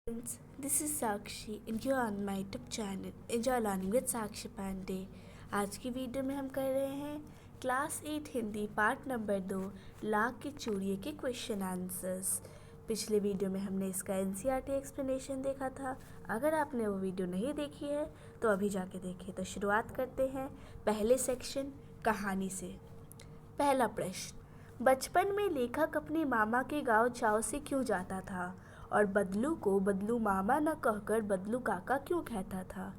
Friends, this is Sakshi and you're on my YouTube channel Enjoy Learning with Sakshi Pandey। आज की video में हम कर रहे हैं class 8 Hindi part number 2 lakh की चूड़िए के क्वेश्चन आंसर्स। पिछले वीडियो में हमने इसका एनसीईआरटी एक्सप्लेनेशन देखा था। अगर आपने वो वीडियो नहीं देखी है तो अभी जाके देखिए। तो शुरुआत करते हैं पहले सेक्शन कहानी से। पहला प्रश्न, बचपन में लेखक अपने मामा के गांव चाव से क्यों जाता था और बदलू को बदलू मामा न कहकर बदलू काका क्यों कहता था।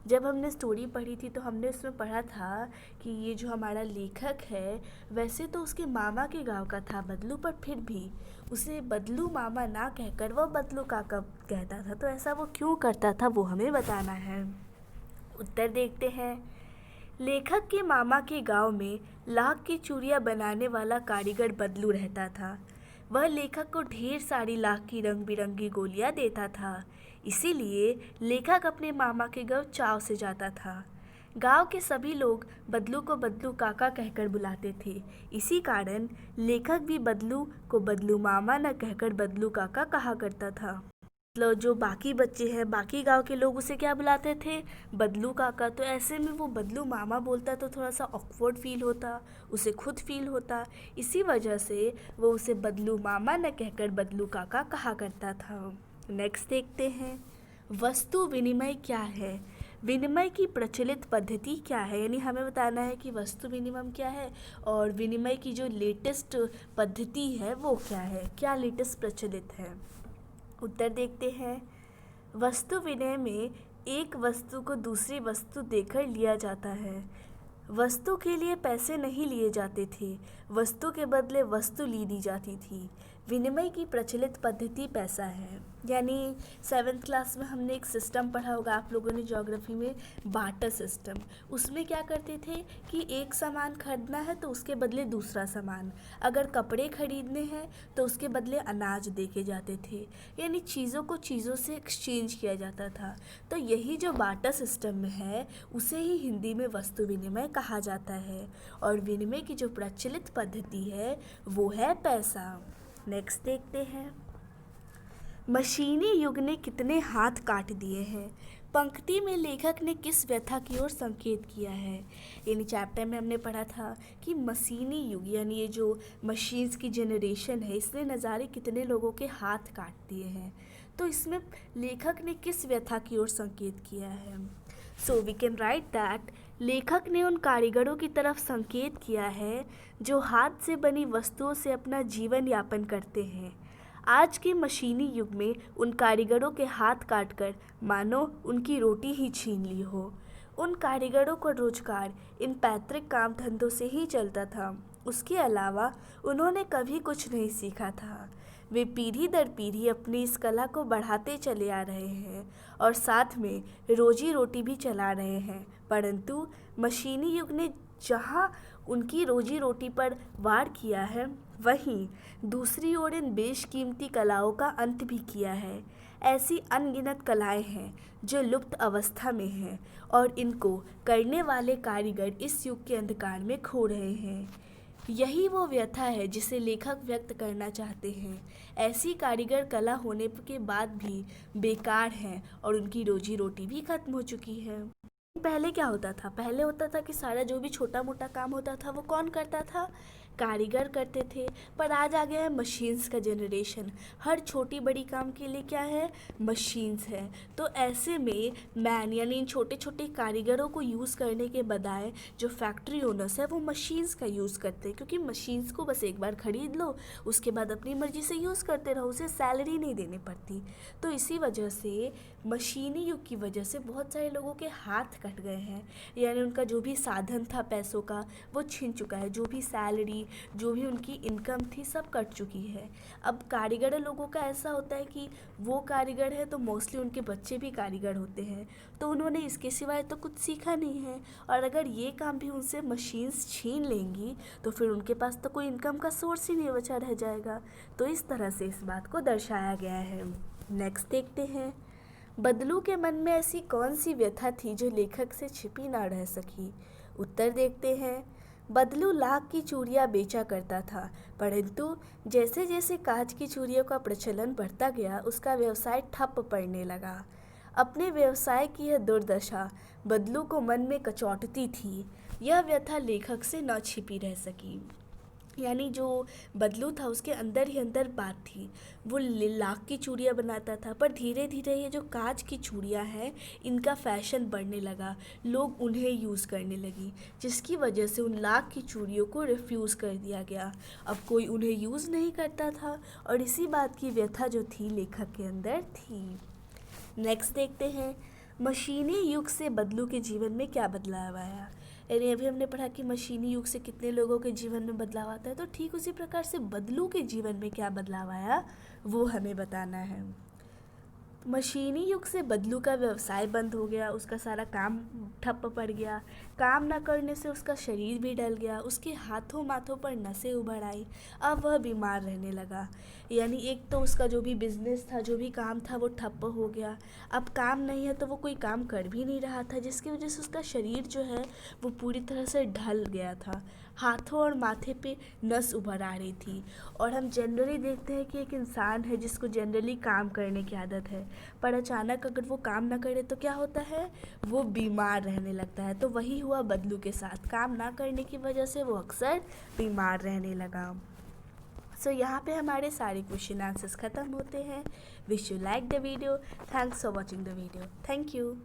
जब हमने स्टोरी पढ़ी थी तो हमने उसमें पढ़ा था कि ये जो हमारा लेखक है वैसे तो उसके मामा के गांव का था बदलू, पर फिर भी उसे बदलू मामा ना कहकर वह बदलू काका कहता था। तो ऐसा वो क्यों करता था वो हमें बताना है। उत्तर देखते हैं। लेखक के मामा के गांव में लाख की चूड़ियाँ बनाने वाला कारीगर बदलू रहता था। वह लेखक को ढेर सारी लाख की रंग बिरंगी गोलियां देता था। इसीलिए लेखक अपने मामा के गांव चाव से जाता था। गांव के सभी लोग बदलू को बदलू काका कहकर बुलाते थे। इसी कारण लेखक भी बदलू को बदलू मामा न कहकर बदलू काका कहा करता था। मतलब जो बाकी बच्चे हैं, बाकी गांव के लोग उसे क्या बुलाते थे, बदलू काका। तो ऐसे में वो बदलू मामा बोलता तो थोड़ा सा ऑकवर्ड फील होता, उसे खुद फील होता। इसी वजह से वो उसे बदलू मामा न कहकर बदलू काका कहा करता था। नेक्स्ट देखते हैं, वस्तु विनिमय क्या है। विनिमय की प्रचलित पद्धति क्या है, यानी हमें बताना है कि वस्तु विनिमय क्या है और विनिमय की जो लेटेस्ट पद्धति है वो क्या है, क्या लेटेस्ट प्रचलित है। उत्तर देखते हैं। वस्तु विनिमय में एक वस्तु को दूसरी वस्तु देकर लिया जाता है। वस्तु के लिए पैसे नहीं लिए जाते थे, वस्तु के बदले वस्तु ली दी जाती थी। विनिमय की प्रचलित पद्धति पैसा है। यानी 7th क्लास में हमने एक सिस्टम पढ़ा होगा आप लोगों ने ज्योग्राफी में, बार्टर सिस्टम। उसमें क्या करते थे कि एक सामान खरीदना है तो उसके बदले दूसरा सामान, अगर कपड़े खरीदने हैं तो उसके बदले अनाज दे के जाते थे। यानी चीज़ों को चीज़ों से एक्सचेंज किया जाता था। तो यही जो बार्टर सिस्टम है उसे ही हिंदी में वस्तु विनिमय कहा जाता है। और विनिमय की जो प्रचलित पद्धति है वो है पैसा। नेक्स्ट देखते हैं, मशीनी युग ने कितने हाथ काट दिए हैं। पंक्ति में लेखक ने किस व्यथा की ओर संकेत किया है। यानी चैप्टर में हमने पढ़ा था कि मशीनी युग यानी ये जो मशीन्स की जनरेशन है इसने नज़ारे कितने लोगों के हाथ काट दिए हैं। तो इसमें लेखक ने किस व्यथा की ओर संकेत किया है। So we can write that लेखक ने उन कारीगरों की तरफ संकेत किया है जो हाथ से बनी वस्तुओं से अपना जीवन यापन करते हैं। आज के मशीनी युग में उन कारीगरों के हाथ काटकर मानो उनकी रोटी ही छीन ली हो। उन कारीगरों का रोजगार इन पैतृक काम धंधों से ही चलता था। उसके अलावा उन्होंने कभी कुछ नहीं सीखा था। वे पीढ़ी दर पीढ़ी अपनी इस कला को बढ़ाते चले आ रहे हैं और साथ में रोजी रोटी भी चला रहे हैं। परंतु मशीनी युग ने जहाँ उनकी रोजी रोटी पर वार किया है वहीं दूसरी ओर इन बेशकीमती कलाओं का अंत भी किया है। ऐसी अनगिनत कलाएं हैं जो लुप्त अवस्था में हैं और इनको करने वाले कारीगर इस युग के अंधकार में खो रहे हैं। यही वो व्यथा है जिसे लेखक व्यक्त करना चाहते हैं। ऐसी कारीगर कला होने के बाद भी बेकार हैं और उनकी रोजी रोटी भी खत्म हो चुकी है। पहले क्या होता था, पहले होता था कि सारा जो भी छोटा मोटा काम होता था वो कौन करता था, कारीगर करते थे। पर आज आ गया है मशीन्स का जनरेशन। हर छोटी बड़ी काम के लिए क्या है, मशीन्स है। तो ऐसे में मैन यानी इन छोटे छोटे कारीगरों को यूज़ करने के बजाय जो फैक्ट्री ओनर्स है वो मशीन्स का यूज़ करते हैं, क्योंकि मशीन्स को बस एक बार ख़रीद लो उसके बाद अपनी मर्ज़ी से यूज़ करते रहो, उसे सैलरी नहीं देनी पड़ती। तो इसी वजह से मशीनी युग की वजह से बहुत सारे लोगों के हाथ कट गए हैं। यानी उनका जो भी साधन था पैसों का वो छिन चुका है, जो भी सैलरी जो भी उनकी इनकम थी सब कट चुकी है। अब कारीगर लोगों का ऐसा होता है कि वो कारीगर है तो मोस्टली उनके बच्चे भी कारीगर होते हैं, तो उन्होंने इसके सिवाय तो कुछ सीखा नहीं है। और अगर ये काम भी उनसे मशीन्स छीन लेंगी तो फिर उनके पास तो कोई इनकम का सोर्स ही नहीं बचा रह जाएगा। तो इस तरह से इस बात को दर्शाया गया है। नेक्स्ट देखते हैं, बदलू के मन में ऐसी कौन सी व्यथा थी जो लेखक से छिपी ना रह सकी। उत्तर देखते हैं। बदलू लाख की चूड़ियाँ बेचा करता था, परंतु जैसे जैसे कांच की चूड़ियों का प्रचलन बढ़ता गया उसका व्यवसाय ठप पड़ने लगा। अपने व्यवसाय की यह दुर्दशा बदलू को मन में कचोटती थी। यह व्यथा लेखक से न छिपी रह सकी। यानी जो बदलू था उसके अंदर ही अंदर बात थी। वो लाख की चूड़ियाँ बनाता था, पर धीरे धीरे ये जो कांच की चूड़ियाँ हैं इनका फैशन बढ़ने लगा, लोग उन्हें यूज़ करने लगी, जिसकी वजह से उन लाख की चूड़ियों को रिफ्यूज़ कर दिया गया। अब कोई उन्हें यूज़ नहीं करता था और इसी बात की व्यथा जो थी लेखक के अंदर थी। नेक्स्ट देखते हैं, मशीनी युग से बदलू के जीवन में क्या बदलाव आया। यानी अभी हमने पढ़ा कि मशीनी युग से कितने लोगों के जीवन में बदलाव आता है, तो ठीक उसी प्रकार से बदलू के जीवन में क्या बदलाव आया वो हमें बताना है। मशीनी युग से बदलू का व्यवसाय बंद हो गया, उसका सारा काम ठप पड़ गया। काम न करने से उसका शरीर भी डल गया, उसके हाथों माथों पर नसें उभर आई, अब वह बीमार रहने लगा। यानी एक तो उसका जो भी बिजनेस था, जो भी काम था वो ठप हो गया। अब काम नहीं है तो वो कोई काम कर भी नहीं रहा था, जिसकी वजह से उसका शरीर जो है वो पूरी तरह से ढल गया था। हाथों और माथे पे नस उभर आ रही थी। और हम जनरली देखते हैं कि एक इंसान है जिसको जनरली काम करने की आदत है, पर अचानक अगर वो काम ना करे तो क्या होता है, वो बीमार रहने लगता है। तो वही हुआ बदलू के साथ, काम ना करने की वजह से वो अक्सर बीमार रहने लगा। सो यहाँ पे हमारे सारे क्वेश्चन आंसर्स ख़त्म होते हैं। Wish you like the video. Thanks for watching the video. Thank you.